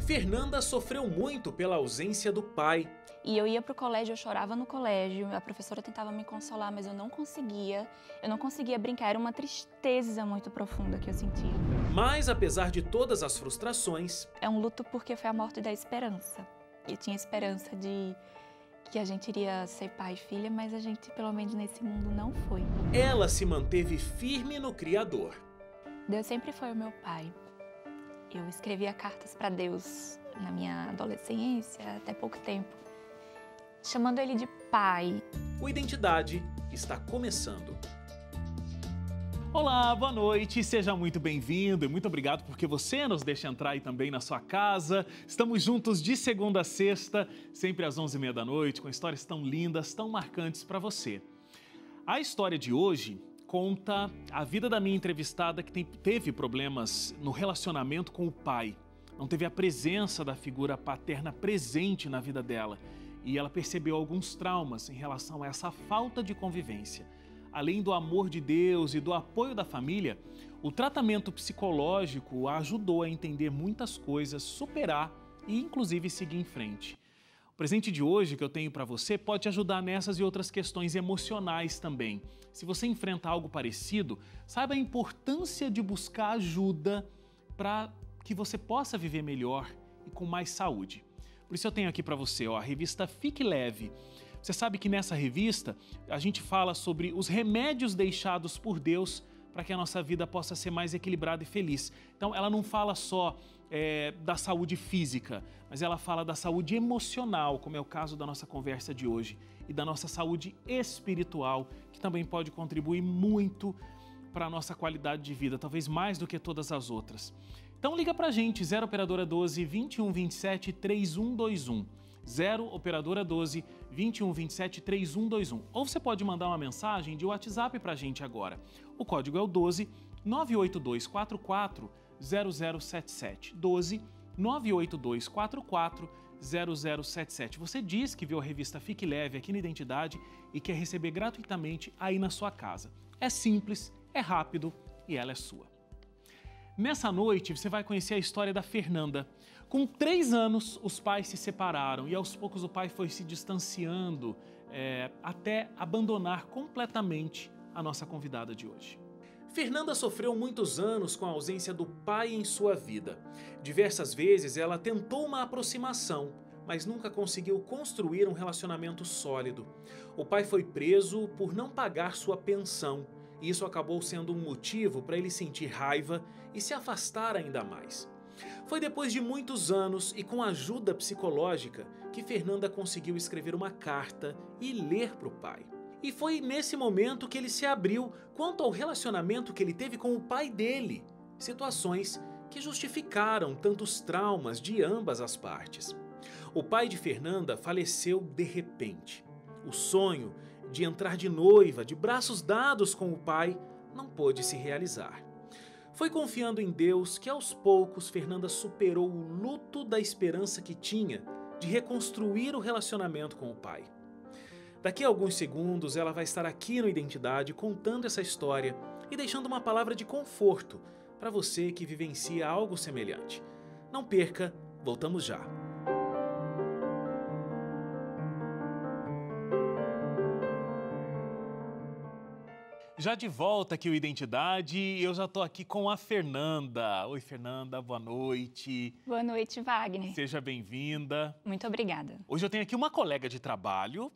Fernanda sofreu muito pela ausência do pai. E eu ia pro colégio, eu chorava no colégio, a professora tentava me consolar, mas eu não conseguia brincar, era uma tristeza muito profunda que eu sentia. Mas, apesar de todas as frustrações... É um luto porque foi a morte da esperança. Eu tinha esperança de que a gente iria ser pai e filha, mas a gente, pelo menos nesse mundo, não foi. Ela se manteve firme no Criador. Deus sempre foi o meu pai. Eu escrevia cartas para Deus na minha adolescência, até pouco tempo, chamando ele de pai. O Identidade está começando. Olá, boa noite, seja muito bem-vindo e muito obrigado porque você nos deixa entrar aí também na sua casa. Estamos juntos de segunda a sexta, sempre às 11h30 da noite, com histórias tão lindas, tão marcantes para você. A história de hoje conta a vida da minha entrevistada que teve problemas no relacionamento com o pai. Não teve a presença da figura paterna presente na vida dela e ela percebeu alguns traumas em relação a essa falta de convivência. Além do amor de Deus e do apoio da família, o tratamento psicológico a ajudou a entender muitas coisas, superar e inclusive seguir em frente. O presente de hoje que eu tenho para você pode ajudar nessas e outras questões emocionais também. Se você enfrenta algo parecido, saiba a importância de buscar ajuda para que você possa viver melhor e com mais saúde. Por isso eu tenho aqui para você a revista Fique Leve. Você sabe que nessa revista a gente fala sobre os remédios deixados por Deus para que a nossa vida possa ser mais equilibrada e feliz. Então ela não fala só da saúde física, mas ela fala da saúde emocional, como é o caso da nossa conversa de hoje, e da nossa saúde espiritual, que também pode contribuir muito para a nossa qualidade de vida, talvez mais do que todas as outras. Então liga pra gente, 0 operadora 12 2127 3121. 0 operadora 12 2127 3121. Ou você pode mandar uma mensagem de WhatsApp pra gente agora. O código é o 12 98244 0077. 12 98244 0077. Você diz que viu a revista Fique Leve aqui na Identidade e quer receber gratuitamente aí na sua casa. É simples, é rápido e ela é sua. Nessa noite, você vai conhecer a história da Fernanda. Com 3 anos, os pais se separaram e aos poucos o pai foi se distanciando até abandonar completamente a nossa convidada de hoje. Fernanda sofreu muitos anos com a ausência do pai em sua vida. Diversas vezes ela tentou uma aproximação, mas nunca conseguiu construir um relacionamento sólido. O pai foi preso por não pagar sua pensão. E isso acabou sendo um motivo para ele sentir raiva e se afastar ainda mais. Foi depois de muitos anos e com ajuda psicológica que Fernanda conseguiu escrever uma carta e ler para o pai. E foi nesse momento que ele se abriu quanto ao relacionamento que ele teve com o pai dele. Situações que justificaram tantos traumas de ambas as partes. O pai de Fernanda faleceu de repente. O sonho de entrar de noiva, de braços dados com o pai, não pôde se realizar. Foi confiando em Deus que aos poucos Fernanda superou o luto da esperança que tinha de reconstruir o relacionamento com o pai. Daqui a alguns segundos ela vai estar aqui no Identidade contando essa história e deixando uma palavra de conforto para você que vivencia algo semelhante. Não perca, voltamos já. Já de volta aqui o Identidade, eu já estou aqui com a Fernanda. Oi, Fernanda, boa noite. Boa noite, Wagner. Seja bem-vinda. Muito obrigada. Hoje eu tenho aqui uma colega de trabalho.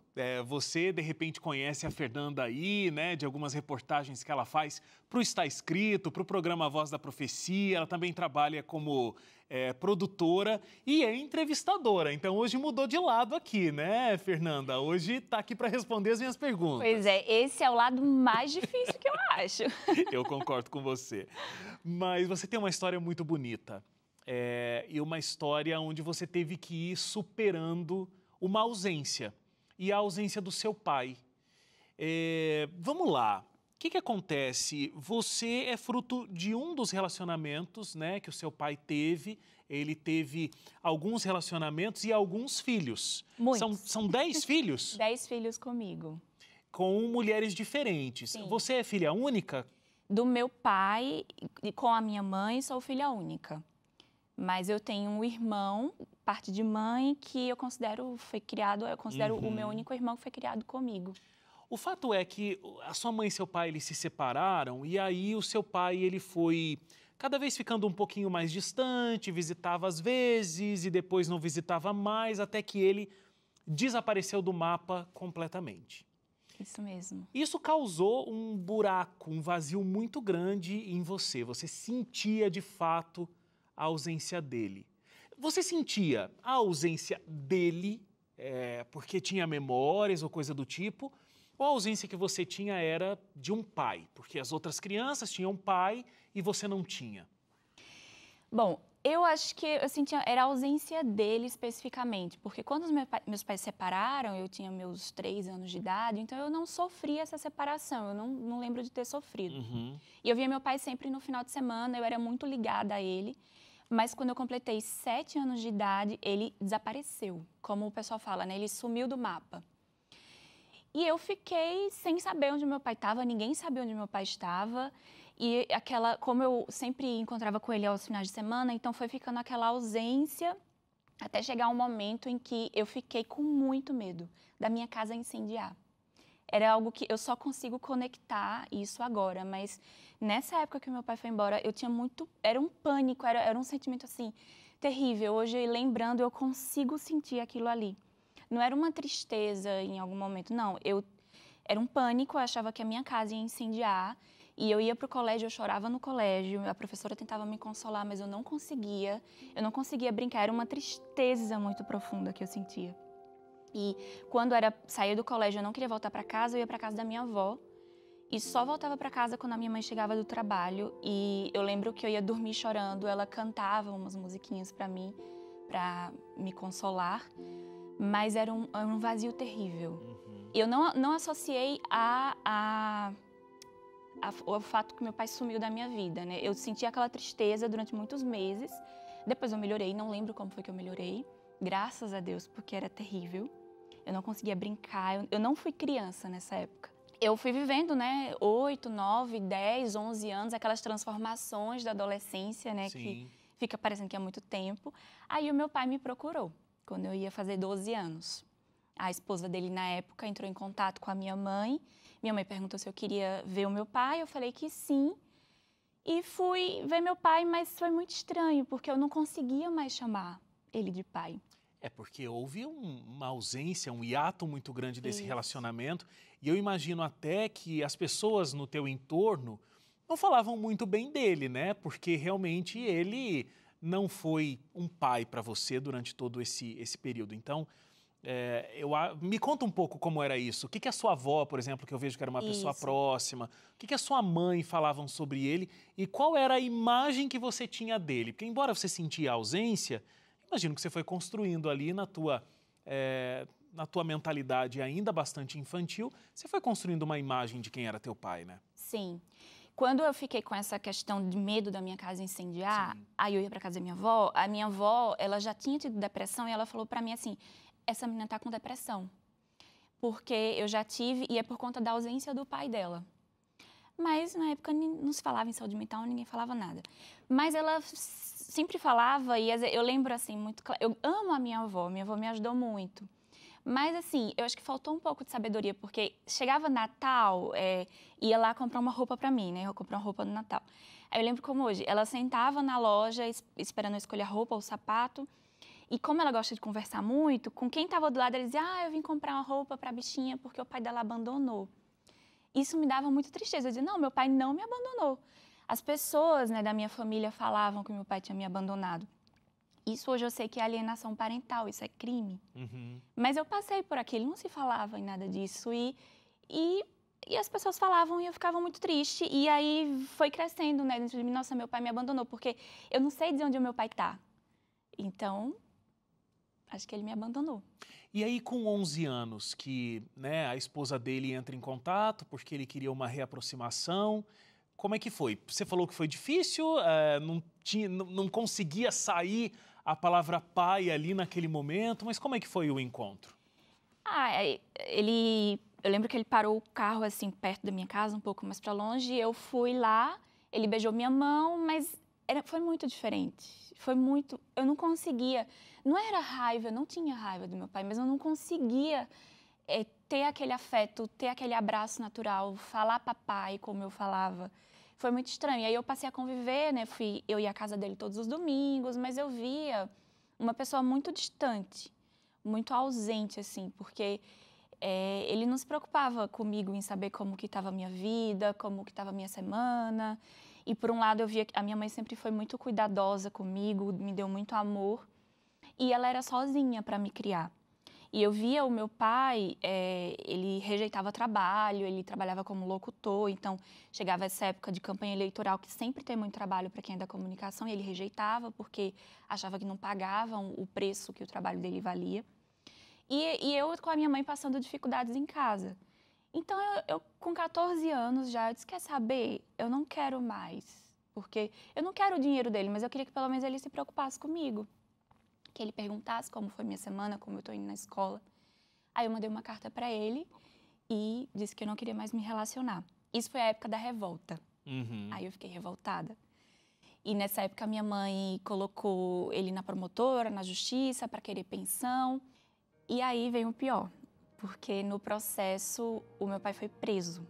Você, de repente, conhece a Fernanda aí, né, de algumas reportagens que ela faz para o Está Escrito, para o programa Voz da Profecia. Ela também trabalha como produtora e é entrevistadora. Então, hoje mudou de lado aqui, né, Fernanda? Hoje está aqui para responder as minhas perguntas. Pois é, esse é o lado mais difícil que eu acho. Eu concordo com você. Mas você tem uma história muito bonita. E uma história onde você teve que ir superando uma ausência. E a ausência do seu pai. Vamos lá. O que acontece? Você é fruto de um dos relacionamentos, né, que o seu pai teve. Ele teve alguns relacionamentos e alguns filhos. Muitos. São 10 filhos? 10 filhos comigo. Com mulheres diferentes. Sim. Você é filha única? Do meu pai e com a minha mãe, sou filha única. Mas eu tenho um irmão, parte de mãe, que eu considero o meu único irmão que foi criado comigo. O fato é que a sua mãe e seu pai, eles se separaram e aí o seu pai, ele foi cada vez ficando um pouquinho mais distante, visitava às vezes e depois não visitava mais, até que ele desapareceu do mapa completamente. Isso mesmo. Isso causou um buraco, um vazio muito grande em você. Você sentia de fato a ausência dele. Você sentia a ausência dele porque tinha memórias ou coisa do tipo, ou a ausência que você tinha era de um pai, porque as outras crianças tinham um pai e você não tinha? Bom, eu acho que eu sentia, era a ausência dele especificamente, porque quando os meus pais se separaram, eu tinha meus 3 anos de idade, então eu não sofri essa separação, eu não lembro de ter sofrido. E eu via meu pai sempre no final de semana, eu era muito ligada a ele, mas quando eu completei 7 anos de idade, ele desapareceu, como o pessoal fala, né? Ele sumiu do mapa. E eu fiquei sem saber onde meu pai estava, ninguém sabia onde meu pai estava. E como eu sempre encontrava com ele aos finais de semana, então foi ficando aquela ausência até chegar um momento em que eu fiquei com muito medo da minha casa incendiar. Era algo que eu só consigo conectar isso agora, mas nessa época que meu pai foi embora, eu tinha era um pânico, era um sentimento assim terrível. Hoje, lembrando, eu consigo sentir aquilo ali. Não era uma tristeza em algum momento, não. Era um pânico, eu achava que a minha casa ia incendiar. E eu ia para o colégio, eu chorava no colégio, a professora tentava me consolar, mas eu não conseguia brincar, era uma tristeza muito profunda que eu sentia. E quando saía do colégio, eu não queria voltar para casa, eu ia para casa da minha avó, e só voltava para casa quando a minha mãe chegava do trabalho, e eu lembro que eu ia dormir chorando, ela cantava umas musiquinhas para mim, para me consolar, mas era um vazio terrível. Eu não associei o fato que meu pai sumiu da minha vida, né? Eu senti aquela tristeza durante muitos meses. Depois eu melhorei, não lembro como foi que eu melhorei. Graças a Deus, porque era terrível. Eu não conseguia brincar, eu não fui criança nessa época. Eu fui vivendo, né, 8, 9, 10, 11 anos, aquelas transformações da adolescência, né, Sim. que fica parecendo que é muito tempo. Aí o meu pai me procurou, quando eu ia fazer 12 anos. A esposa dele, na época, entrou em contato com a minha mãe. Minha mãe perguntou se eu queria ver o meu pai, eu falei que sim. E fui ver meu pai, mas foi muito estranho, porque eu não conseguia mais chamar ele de pai. É porque houve uma ausência, um hiato muito grande desse Isso. relacionamento. E eu imagino até que as pessoas no teu entorno não falavam muito bem dele, né? Porque realmente ele não foi um pai para você durante todo esse período. Então, me conta um pouco como era isso. O que a sua avó, por exemplo, que eu vejo que era uma pessoa próxima, o que a sua mãe falavam sobre ele e qual era a imagem que você tinha dele? Porque embora você sentia a ausência, imagino que você foi construindo ali na tua mentalidade ainda bastante infantil, você foi construindo uma imagem de quem era teu pai, né? Sim. Quando eu fiquei com essa questão de medo da minha casa incendiar, Sim. aí eu ia para casa da minha avó, ela já tinha tido depressão e ela falou para mim assim, essa menina tá com depressão, porque eu já tive e é por conta da ausência do pai dela. Mas na época não se falava em saúde mental, ninguém falava nada. Mas ela sempre falava e eu lembro assim muito claro, eu amo a minha avó me ajudou muito. Mas assim, eu acho que faltou um pouco de sabedoria, porque chegava Natal, ia lá comprar uma roupa pra mim, né? Eu comprei uma roupa no Natal. Aí eu lembro como hoje, ela sentava na loja esperando eu escolher a roupa, o sapato, e como ela gosta de conversar muito, com quem estava do lado, ela dizia, eu vim comprar uma roupa pra bichinha porque o pai dela abandonou. Isso me dava muita tristeza, eu dizia, não, meu pai não me abandonou. As pessoas, né, da minha família falavam que meu pai tinha me abandonado. Isso hoje eu sei que é alienação parental, isso é crime. Mas eu passei por aquilo, não se falava em nada disso. E as pessoas falavam e eu ficava muito triste. E aí foi crescendo, né, dentro de mim, nossa, meu pai me abandonou, porque eu não sei dizer onde o meu pai está. Então, acho que ele me abandonou. E aí, com 11 anos, que a esposa dele entra em contato porque ele queria uma reaproximação, como é que foi? Você falou que foi difícil, não conseguia sair a palavra pai ali naquele momento, mas como é que foi o encontro? Eu lembro que ele parou o carro assim perto da minha casa, um pouco mais para longe, eu fui lá, ele beijou minha mão, mas Foi muito diferente. Foi muito... Eu não conseguia... Não era raiva, eu não tinha raiva do meu pai, mas eu não conseguia ter aquele afeto, ter aquele abraço natural, falar papai como eu falava. Foi muito estranho. E aí eu passei a conviver, né? Eu ia à casa dele todos os domingos, mas eu via uma pessoa muito distante, muito ausente, assim, porque ele não se preocupava comigo em saber como que estava a minha vida, como que estava a minha semana. E, por um lado, eu via que a minha mãe sempre foi muito cuidadosa comigo, me deu muito amor. E ela era sozinha para me criar. E eu via o meu pai, ele rejeitava trabalho, ele trabalhava como locutor, então chegava essa época de campanha eleitoral que sempre tem muito trabalho para quem é da comunicação, e ele rejeitava porque achava que não pagavam o preço que o trabalho dele valia. E eu com a minha mãe passando dificuldades em casa. Então eu com 14 anos já, eu disse, quer saber? Eu não quero mais, porque eu não quero o dinheiro dele, mas eu queria que pelo menos ele se preocupasse comigo. Que ele perguntasse como foi minha semana, como eu estou indo na escola. Aí eu mandei uma carta para ele e disse que eu não queria mais me relacionar. Isso foi a época da revolta. Aí eu fiquei revoltada. E nessa época minha mãe colocou ele na promotora, na justiça, para querer pensão. E aí veio o pior, porque no processo o meu pai foi preso.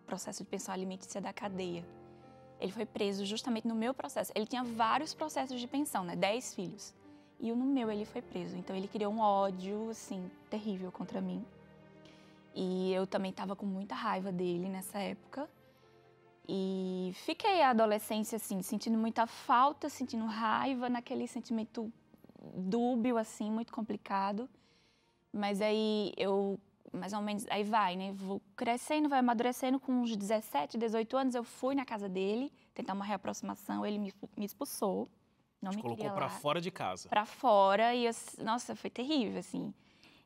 Processo de pensão alimentícia da cadeia. Ele foi preso justamente no meu processo. Ele tinha vários processos de pensão, né? 10 filhos. E no meu ele foi preso. Então ele criou um ódio, assim, terrível contra mim. E eu também estava com muita raiva dele nessa época. E fiquei a adolescência, assim, sentindo muita falta, sentindo raiva, naquele sentimento dúbio, assim, muito complicado. Mas aí eu, mais ou menos, aí vai, né? Vou crescendo, vai amadurecendo. Com uns 17, 18 anos, eu fui na casa dele, tentar uma reaproximação. Ele me expulsou. Não me colocou para fora de casa. Para fora e, nossa, foi terrível, assim.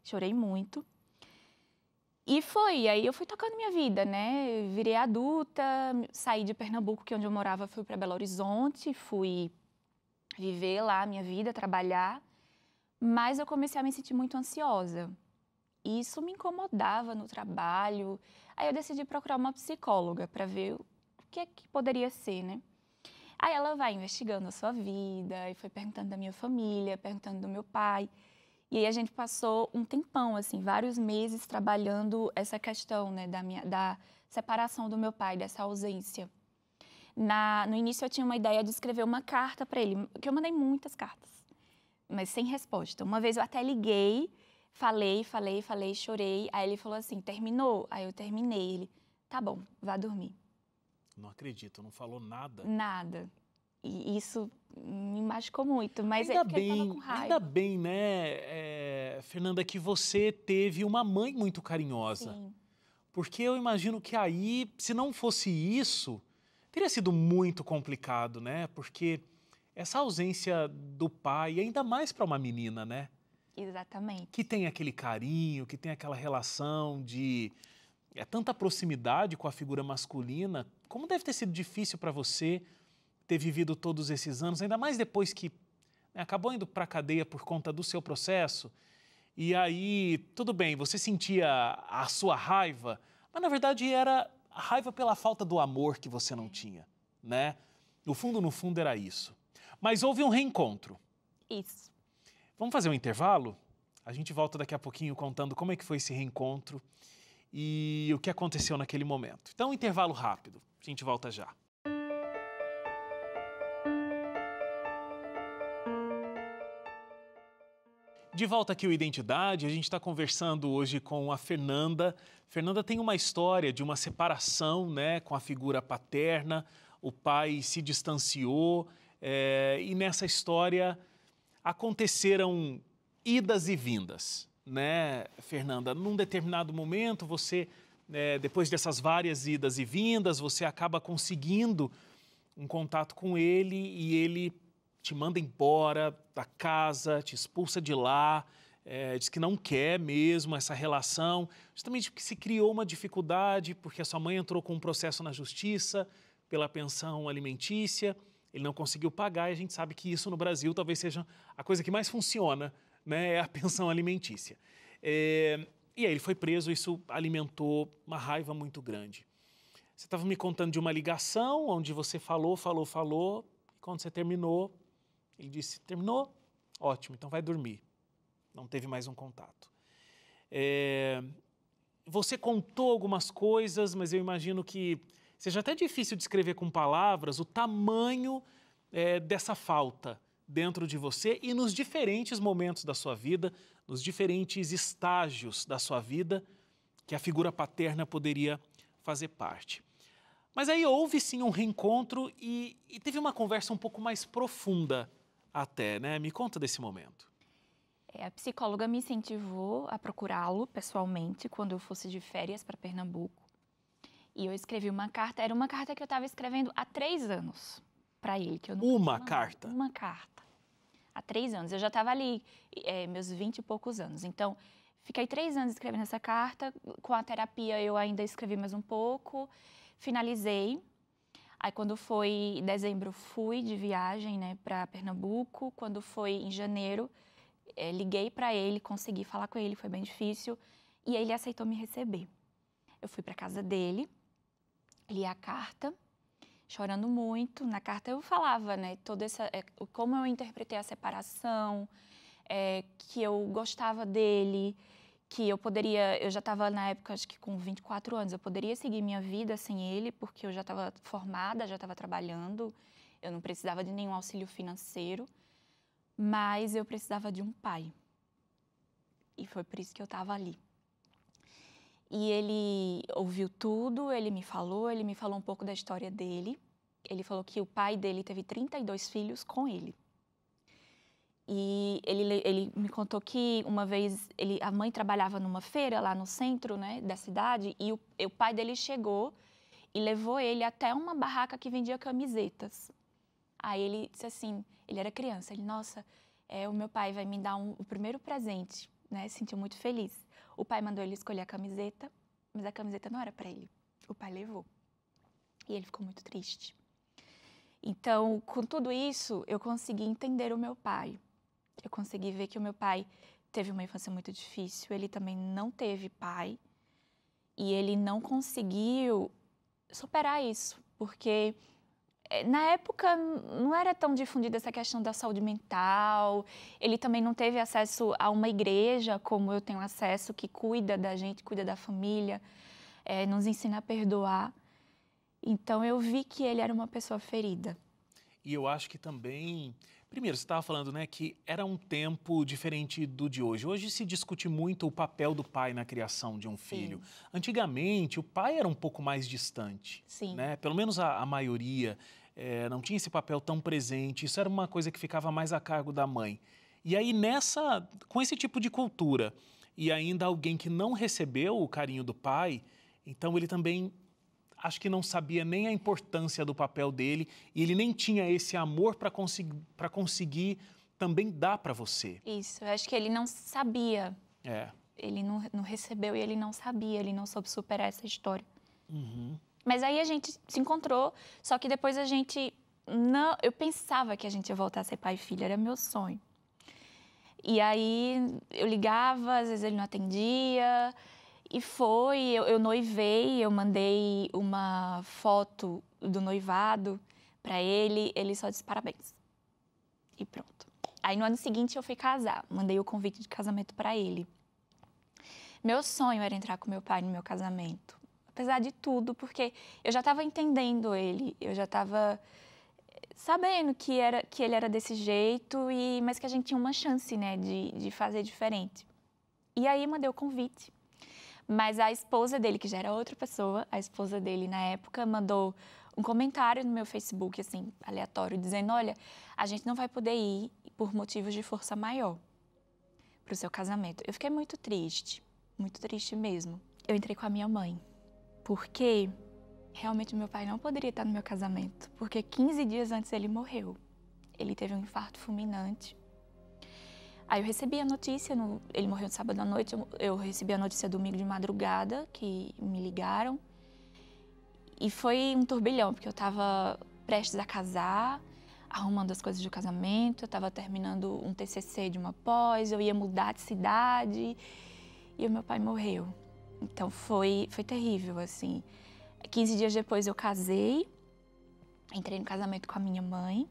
Chorei muito. E aí eu fui tocando minha vida, né? Virei adulta, saí de Pernambuco, que é onde eu morava, fui para Belo Horizonte, fui viver lá a minha vida, trabalhar. Mas eu comecei a me sentir muito ansiosa. E isso me incomodava no trabalho. Aí eu decidi procurar uma psicóloga para ver o que é que poderia ser, né? Aí ela vai investigando a sua vida, e foi perguntando da minha família, perguntando do meu pai. E aí a gente passou um tempão, assim, vários meses trabalhando essa questão, né, da separação do meu pai, dessa ausência. No início eu tinha uma ideia de escrever uma carta para ele, que eu mandei muitas cartas, mas sem resposta. Uma vez eu até liguei, falei, chorei. Aí ele falou assim, terminou? Aí eu terminei. Ele, tá bom, vá dormir. Não acredito, não falou nada. Nada. E isso me machucou muito, mas ainda porque ele tava com raiva. Ainda bem, né, Fernanda, que você teve uma mãe muito carinhosa. Sim. Porque eu imagino que aí, se não fosse isso, teria sido muito complicado, né? Porque essa ausência do pai, ainda mais para uma menina, né? Exatamente. Que tem aquele carinho, que tem aquela relação de... tanta proximidade com a figura masculina. Como deve ter sido difícil para você ter vivido todos esses anos, ainda mais depois que acabou indo para a cadeia por conta do seu processo. E aí, tudo bem, você sentia a sua raiva, mas na verdade era a raiva pela falta do amor que você não tinha, né? No fundo era isso. Mas houve um reencontro. Isso. Vamos fazer um intervalo? A gente volta daqui a pouquinho contando como é que foi esse reencontro e o que aconteceu naquele momento. Então, um intervalo rápido. A gente volta já. De volta aqui o Identidade, a gente está conversando hoje com a Fernanda. Fernanda tem uma história de uma separação, né, com a figura paterna, o pai se distanciou e nessa história aconteceram idas e vindas, né, Fernanda? Num determinado momento, você, depois dessas várias idas e vindas, você acaba conseguindo um contato com ele e ele te manda embora da casa, te expulsa de lá, diz que não quer mesmo essa relação, justamente porque se criou uma dificuldade, porque a sua mãe entrou com um processo na justiça pela pensão alimentícia, ele não conseguiu pagar e a gente sabe que isso no Brasil talvez seja a coisa que mais funciona, né, é a pensão alimentícia. E aí ele foi preso, isso alimentou uma raiva muito grande. Você estava me contando de uma ligação onde você falou, Quando você terminou, ele disse, terminou? Ótimo, então vai dormir. Não teve mais um contato. Você contou algumas coisas, mas eu imagino que seja até difícil descrever com palavras o tamanho dessa falta dentro de você e nos diferentes momentos da sua vida, nos diferentes estágios da sua vida que a figura paterna poderia fazer parte. Mas aí houve sim um reencontro e teve uma conversa um pouco mais profunda até, né? Me conta desse momento. A psicóloga me incentivou a procurá-lo pessoalmente quando eu fosse de férias para Pernambuco. E eu escrevi uma carta, era uma carta que eu estava escrevendo há 3 anos para ele. Que eu nunca Uma carta? Uma carta. Há 3 anos. Eu já estava ali, meus 20 e poucos anos. Então, fiquei 3 anos escrevendo essa carta. Com a terapia, eu ainda escrevi mais um pouco. Finalizei. Aí, quando foi em dezembro, fui de viagem, né, para Pernambuco. Quando foi em janeiro, liguei para ele, consegui falar com ele, foi bem difícil. E aí, ele aceitou me receber. Eu fui para casa dele, li a carta, chorando muito. Na carta eu falava, né, como eu interpretei a separação, que eu gostava dele, que eu já estava na época, acho que com 24 anos, eu poderia seguir minha vida sem ele, porque eu já estava formada, já estava trabalhando, eu não precisava de nenhum auxílio financeiro, mas eu precisava de um pai. E foi por isso que eu estava ali. E ele ouviu tudo, ele me falou um pouco da história dele. Ele falou que o pai dele teve 32 filhos com ele. E ele me contou que uma vez a mãe trabalhava numa feira lá no centro, né, da cidade, e o pai dele chegou e levou ele até uma barraca que vendia camisetas. Aí ele disse assim, ele era criança, nossa, o meu pai vai me dar o primeiro presente, né, se sentiu muito feliz. O pai mandou ele escolher a camiseta, mas a camiseta não era para ele. O pai levou. E ele ficou muito triste. Então, com tudo isso, eu consegui entender o meu pai. Eu consegui ver que o meu pai teve uma infância muito difícil, ele também não teve pai. E ele não conseguiu superar isso, porque na época não era tão difundida essa questão da saúde mental, ele também não teve acesso a uma igreja como eu tenho acesso, que cuida da gente, cuida da família, nos ensina a perdoar. Então eu vi que ele era uma pessoa ferida. E eu acho que também, primeiro, você estava falando, né, que era um tempo diferente do de hoje. Hoje se discute muito o papel do pai na criação de um filho. Sim. Antigamente, o pai era um pouco mais distante. Sim. Né? Pelo menos a maioria não tinha esse papel tão presente. Isso era uma coisa que ficava mais a cargo da mãe. E aí, com esse tipo de cultura, e ainda alguém que não recebeu o carinho do pai, então ele também... acho que não sabia nem a importância do papel dele e ele nem tinha esse amor para conseguir também dar para você. Isso, eu acho que ele não sabia. Ele não recebeu e ele não sabia, ele não soube superar essa história. Uhum. Mas aí a gente se encontrou, só que depois a gente... eu pensava que a gente ia voltar a ser pai e filha, era meu sonho. E aí eu ligava, às vezes ele não atendia... E eu noivei, eu mandei uma foto do noivado para ele só disse parabéns. E pronto. Aí no ano seguinte eu fui casar, mandei o convite de casamento para ele. Meu sonho era entrar com meu pai no meu casamento, apesar de tudo, porque eu já estava entendendo ele, eu já estava sabendo que ele era desse jeito, mas que a gente tinha uma chance, né, de fazer diferente. E aí mandei o convite. Mas a esposa dele, que já era outra pessoa, a esposa dele na época mandou um comentário no meu Facebook, assim, aleatório, dizendo, olha, a gente não vai poder ir por motivos de força maior para o seu casamento. Eu fiquei muito triste mesmo. Eu entrei com a minha mãe, porque realmente meu pai não poderia estar no meu casamento, porque 15 dias antes ele morreu. Ele teve um infarto fulminante. Aí eu recebi a notícia, ele morreu no sábado à noite, eu recebi a notícia domingo de madrugada, que me ligaram. E foi um turbilhão, porque eu estava prestes a casar, arrumando as coisas do casamento, eu estava terminando um TCC de uma pós, eu ia mudar de cidade e o meu pai morreu. Então foi terrível, assim. 15 dias depois eu casei, entrei no casamento com a minha mãe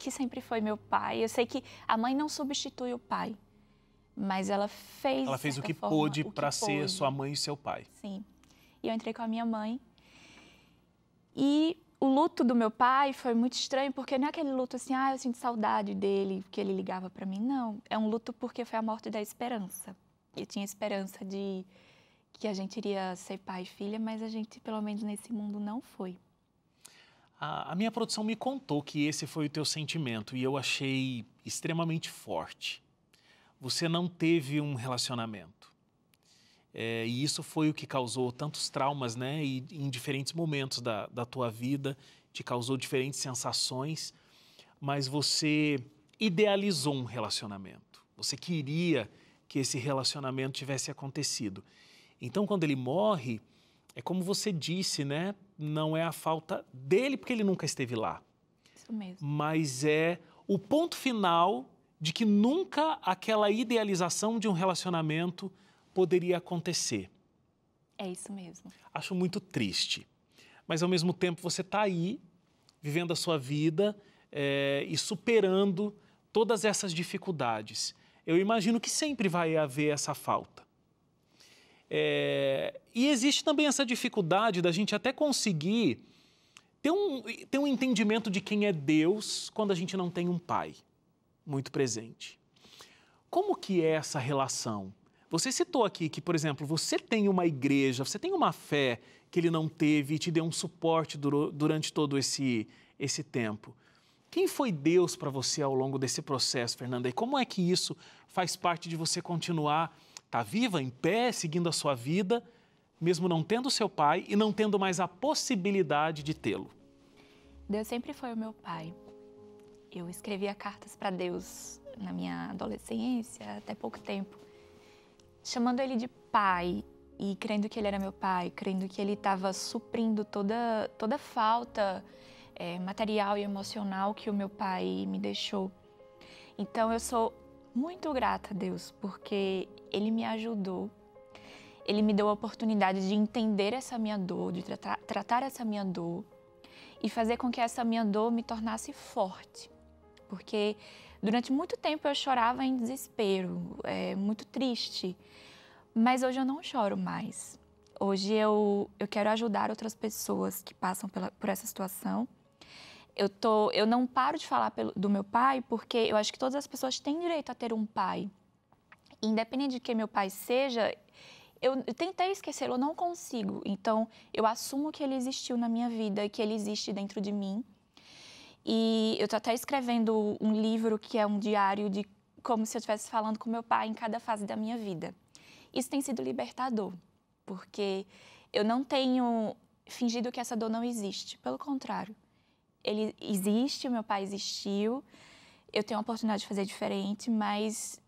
que sempre foi meu pai. Eu sei que a mãe não substitui o pai, mas ela fez. Ela fez o que pôde para ser sua mãe e seu pai. Sim. E eu entrei com a minha mãe. E o luto do meu pai foi muito estranho, porque não é aquele luto assim, eu sinto saudade dele, que ele ligava para mim. Não, é um luto porque foi a morte da esperança. Eu tinha esperança de que a gente iria ser pai e filha, mas a gente, pelo menos nesse mundo, não foi. A minha produção me contou que esse foi o teu sentimento e eu achei extremamente forte. Você não teve um relacionamento. E isso foi o que causou tantos traumas, né? E em diferentes momentos da tua vida, te causou diferentes sensações, mas você idealizou um relacionamento. Você queria que esse relacionamento tivesse acontecido. Então, quando ele morre, é como você disse, né? Não é a falta dele, porque ele nunca esteve lá. Isso mesmo. Mas é o ponto final de que nunca aquela idealização de um relacionamento poderia acontecer. É isso mesmo. Acho muito triste. Mas, ao mesmo tempo, você está aí, vivendo a sua vida e superando todas essas dificuldades. Eu imagino que sempre vai haver essa falta. E existe também essa dificuldade da gente até conseguir ter um entendimento de quem é Deus quando a gente não tem um pai muito presente. Como que é essa relação? Você citou aqui que, por exemplo, você tem uma igreja, você tem uma fé que ele não teve e te deu um suporte durante todo esse tempo. Quem foi Deus para você ao longo desse processo, Fernanda? E como é que isso faz parte de você continuar, tá viva, em pé, seguindo a sua vida, mesmo não tendo seu pai e não tendo mais a possibilidade de tê-lo? Deus sempre foi o meu pai. Eu escrevia cartas para Deus na minha adolescência, até pouco tempo, chamando ele de pai e crendo que ele era meu pai, crendo que ele estava suprindo toda falta material e emocional que o meu pai me deixou. Então eu sou muito grata a Deus, porque ele me ajudou, ele me deu a oportunidade de entender essa minha dor, de tratar essa minha dor e fazer com que essa minha dor me tornasse forte. Porque durante muito tempo eu chorava em desespero, muito triste, mas hoje eu não choro mais. Hoje eu quero ajudar outras pessoas que passam por essa situação. Eu não paro de falar do meu pai porque eu acho que todas as pessoas têm direito a ter um pai. Independente de quem meu pai seja, eu tentei esquecê-lo, eu não consigo. Então, eu assumo que ele existiu na minha vida e que ele existe dentro de mim. E eu estou até escrevendo um livro que é um diário de como se eu estivesse falando com meu pai em cada fase da minha vida. Isso tem sido libertador, porque eu não tenho fingido que essa dor não existe. Pelo contrário, ele existe, meu pai existiu, eu tenho a oportunidade de fazer diferente, mas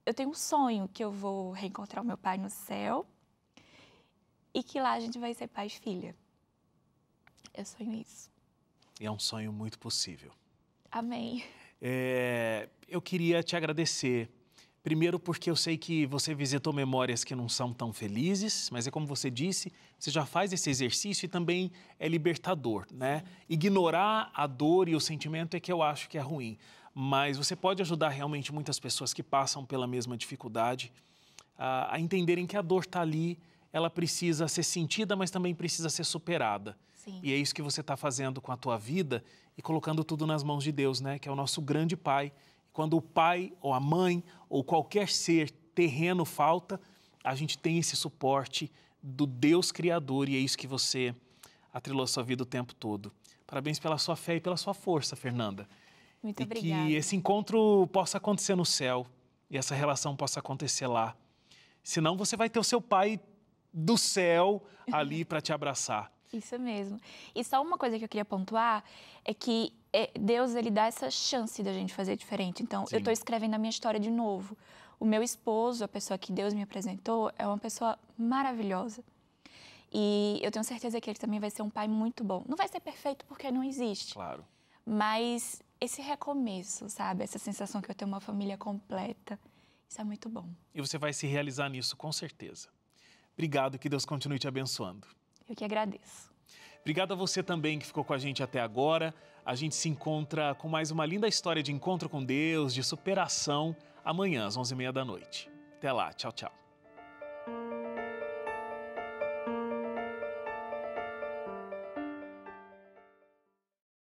eu tenho um sonho que eu vou reencontrar o meu pai no céu e que lá a gente vai ser pai e filha. Eu sonho isso. E é um sonho muito possível. Amém. Eu queria te agradecer. Primeiro porque eu sei que você visitou memórias que não são tão felizes, mas é como você disse, você já faz esse exercício e também é libertador, né? Ignorar a dor e o sentimento é que eu acho que é ruim, mas você pode ajudar realmente muitas pessoas que passam pela mesma dificuldade a entenderem que a dor está ali, ela precisa ser sentida, mas também precisa ser superada. Sim. E é isso que você está fazendo com a tua vida e colocando tudo nas mãos de Deus, né? Que é o nosso grande Pai. Quando o pai ou a mãe ou qualquer ser terreno falta, a gente tem esse suporte do Deus Criador e é isso que você atrelou a sua vida o tempo todo. Parabéns pela sua fé e pela sua força, Fernanda. Muito e obrigada. que esse encontro possa acontecer no céu e essa relação possa acontecer lá. Senão você vai ter o seu pai do céu ali para te abraçar. Isso mesmo. E só uma coisa que eu queria pontuar é que Deus, ele dá essa chance da gente fazer diferente. Então, Sim. eu estou escrevendo a minha história de novo. O meu esposo, a pessoa que Deus me apresentou, é uma pessoa maravilhosa. E eu tenho certeza que ele também vai ser um pai muito bom. Não vai ser perfeito porque não existe. Claro. Mas esse recomeço, sabe? Essa sensação que eu tenho uma família completa, isso é muito bom. E você vai se realizar nisso, com certeza. Obrigado, que Deus continue te abençoando. Eu que agradeço. Obrigado a você também que ficou com a gente até agora. A gente se encontra com mais uma linda história de encontro com Deus, de superação, amanhã às 11h30 da noite. Até lá, tchau, tchau.